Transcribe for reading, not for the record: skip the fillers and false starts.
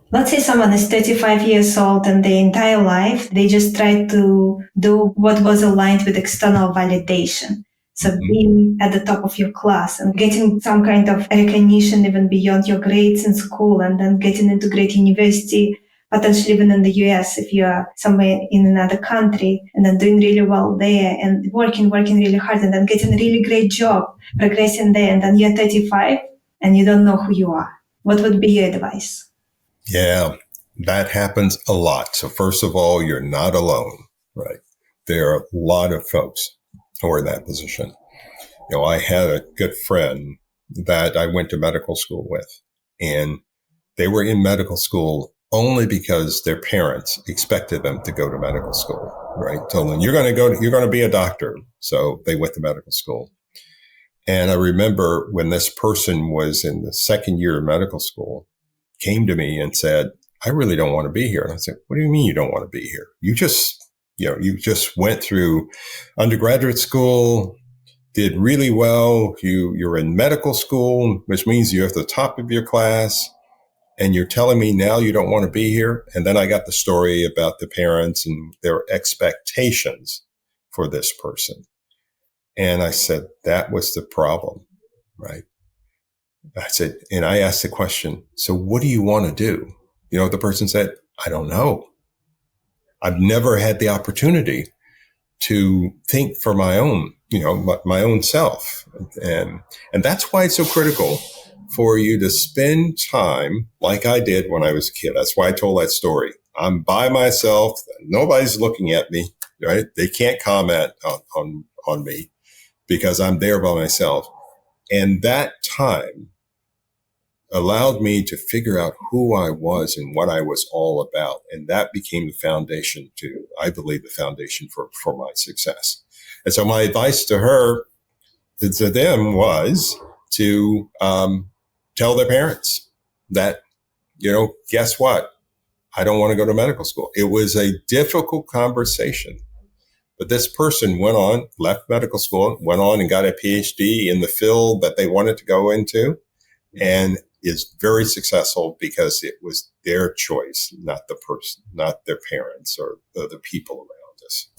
Let's say someone is 35 years old and their entire life, they just try to do what was aligned with external validation. So being at the top of your class and getting some kind of recognition even beyond your grades in school, and then getting into great university, potentially even in the US if you are somewhere in another country, and then doing really well there and working really hard, and then getting a really great job, progressing there, and then you're 35 and you don't know who you are. What would be your advice? Yeah, that happens a lot. So first of all, you're not alone, right? There are a lot of folks who are in that position. I had a good friend that I went to medical school with, and they were in medical school only because their parents expected them to go to medical school, right? Told them, you're going to be a doctor. So they went to medical school. And I remember when this person was in the second year of medical school, came to me and said, I really don't want to be here. And I said, what do you mean you don't want to be here? You just went through undergraduate school, did really well. You're in medical school, which means you're at the top of your class. And you're telling me now you don't want to be here? And then I got the story about the parents and their expectations for this person. And I said, that was the problem, right? I said, and I asked the question, so what do you want to do? The person said, I don't know. I've never had the opportunity to think for my own, my own self. And that's why it's so critical for you to spend time like I did when I was a kid. That's why I told that story. I'm by myself. Nobody's looking at me, right? They can't comment on me because I'm there by myself. And that time allowed me to figure out who I was and what I was all about. And that became the foundation I believe, the foundation for my success. And so my advice to them was to tell their parents that, guess what? I don't want to go to medical school. It was a difficult conversation. But this person left medical school, went on and got a PhD in the field that they wanted to go into, and is very successful because it was their choice, not the person, not their parents or the people around us.